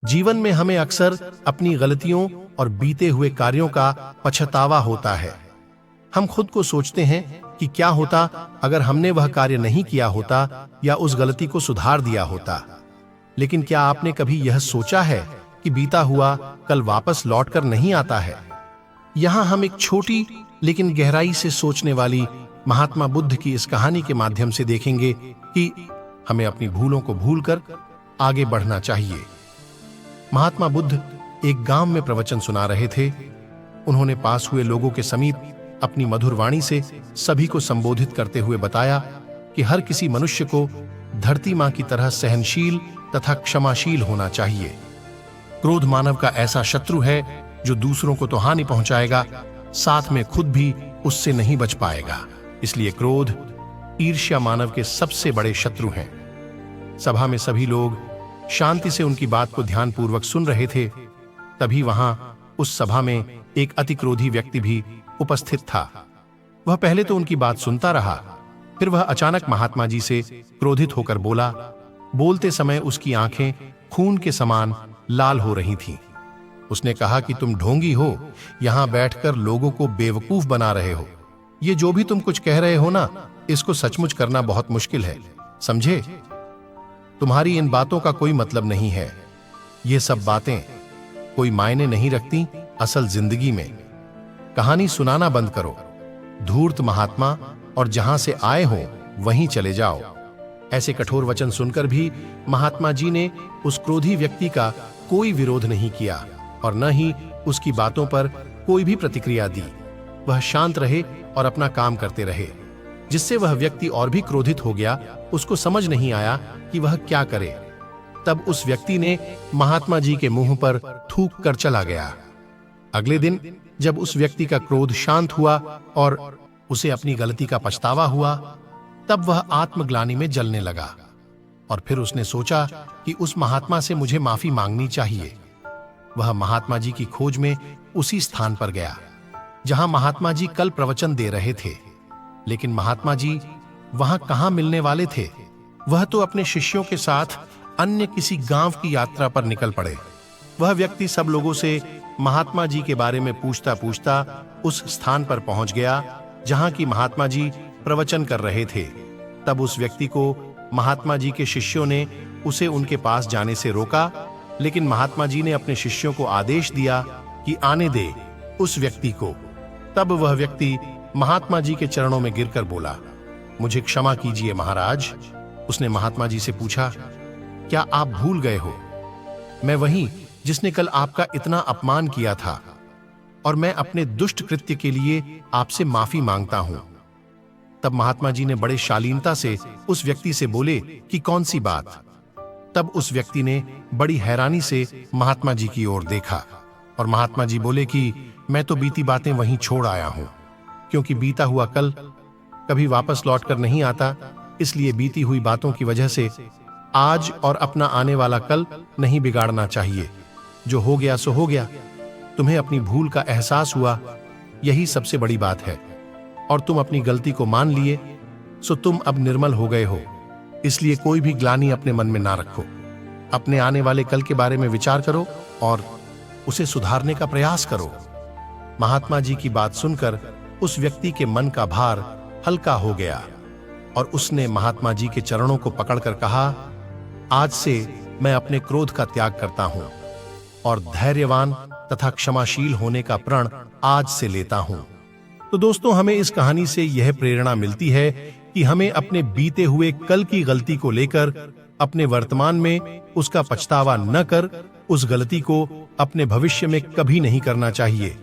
जीवन में हमें अक्सर अपनी गलतियों और बीते हुए कार्यों का पछतावा होता है। हम खुद को सोचते हैं कि क्या होता अगर हमने वह कार्य नहीं किया होता या उस गलती को सुधार दिया होता। लेकिन क्या आपने कभी यह सोचा है कि बीता हुआ कल वापस लौटकर नहीं आता है? यहाँ हम एक छोटी लेकिन गहराई से सोचने वाली महात्मा बुद्ध की इस कहानी के माध्यम से देखेंगे कि हमें अपनी भूलों को भूलकर आगे बढ़ना चाहिए। महात्मा बुद्ध एक गांव में प्रवचन सुना रहे थे। उन्होंने पास हुए लोगों के समीप अपनी मधुर वाणी से सभी को संबोधित करते हुए बताया कि हर किसी मनुष्य को धरती मां की तरह सहनशील तथा क्षमाशील होना चाहिए। क्रोध मानव का ऐसा शत्रु है जो दूसरों को तो हानि पहुंचाएगा, साथ में खुद भी उससे नहीं बच पाएगा। इसलिए क्रोध, ईर्ष्या मानव के सबसे बड़े शत्रु हैं। सभा में सभी लोग शांति से उनकी बात को ध्यानपूर्वक सुन रहे थे। तभी वहां उस सभा में एक अति क्रोधी व्यक्ति भी उपस्थित था। वह पहले तो उनकी बात सुनता रहा, फिर वह अचानक महात्मा जी से क्रोधित होकर बोला। बोलते समय उसकी आंखें खून के समान लाल हो रही थीं। उसने कहा कि तुम ढोंगी हो, यहां बैठकर लोगों को बेवकूफ बना रहे हो। ये जो भी तुम कुछ कह रहे हो ना, इसको सचमुच करना बहुत मुश्किल है, समझे? तुम्हारी इन बातों का कोई मतलब नहीं है। ये सब बातें कोई मायने नहीं रखती असल जिंदगी में। कहानी सुनाना बंद करो, धूर्त महात्मा, और जहां से आए हो वहीं चले जाओ। ऐसे कठोर वचन सुनकर भी महात्मा जी ने उस क्रोधी व्यक्ति का कोई विरोध नहीं किया और न ही उसकी बातों पर कोई भी प्रतिक्रिया दी। वह शांत रहे और अपना काम करते रहे, जिससे वह व्यक्ति और भी क्रोधित हो गया। उसको समझ नहीं आया कि वह क्या करे। तब उस व्यक्ति ने महात्मा जी के मुंह पर थूक कर चला गया। अगले दिन जब उस व्यक्ति का क्रोध शांत हुआ और उसे अपनी गलती का पछतावा हुआ, तब वह आत्मग्लानि में जलने लगा और फिर उसने सोचा कि उस महात्मा से मुझे माफी मांगनी चाहिए। वह महात्मा जी की खोज में उसी स्थान पर गया जहां महात्मा जी कल प्रवचन दे रहे थे। लेकिन महात्मा जी वहां कहां मिलने वाले थे? वह तो अपने शिष्यों के साथ अन्य किसी गांव की यात्रा पर निकल पड़े। वह व्यक्ति सब लोगों से महात्मा जी के बारे में पूछता पूछता उस स्थान पर पहुंच गया जहां की महात्मा जी प्रवचन कर रहे थे। तब उस व्यक्ति को महात्मा जी के शिष्यों ने उसे उनके पास जाने से रोका, लेकिन महात्मा जी ने अपने शिष्यों को आदेश दिया कि आने दे उस व्यक्ति को। तब वह व्यक्ति महात्मा जी के चरणों में गिरकर बोला, मुझे क्षमा कीजिए महाराज। उसने महात्मा जी से पूछा, क्या आप भूल गए हो? मैं वही जिसने कल आपका इतना अपमान किया था, और मैं अपने दुष्ट कृत्य के लिए आपसे माफी मांगता हूं। तब महात्मा जी ने बड़े शालीनता से उस व्यक्ति से बोले कि कौन सी बात? तब उस व्यक्ति ने बड़ी हैरानी से महात्मा जी की ओर देखा और महात्मा जी बोले कि मैं तो बीती बातें वहीं छोड़ आया हूं, क्योंकि बीता हुआ कल कभी वापस लौटकर नहीं आता। इसलिए बीती हुई बातों की वजह से आज और अपना आने वाला कल नहीं बिगाड़ना चाहिए। जो हो गया सो हो गया। तुम्हें अपनी भूल का एहसास हुआ, यही सबसे बड़ी बात है, और तुम अपनी गलती को मान लिए, सो तुम अब निर्मल हो गए हो। इसलिए कोई भी ग्लानि अपने मन में ना रखो। अपने आने वाले कल के बारे में विचार करो और उसे सुधारने का प्रयास करो। महात्मा जी की बात सुनकर उस व्यक्ति के मन का भार हल्का हो गया और उसने महात्मा जी के चरणों को पकड़कर कहा, आज से मैं अपने क्रोध का त्याग करता हूं और धैर्यवान तथा क्षमाशील होने का प्रण आज से लेता हूं। तो दोस्तों, हमें इस कहानी से यह प्रेरणा मिलती है कि हमें अपने बीते हुए कल की गलती को लेकर अपने वर्तमान में उसका पछतावा न कर उस गलती को अपने भविष्य में कभी नहीं करना चाहिए।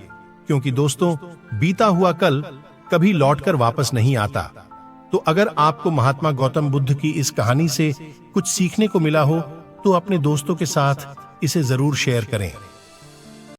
क्योंकि दोस्तों, बीता हुआ कल कभी लौटकर वापस नहीं आता। तो अगर आपको महात्मा गौतम बुद्ध की इस कहानी से कुछ सीखने को मिला हो तो अपने दोस्तों के साथ इसे जरूर शेयर करें।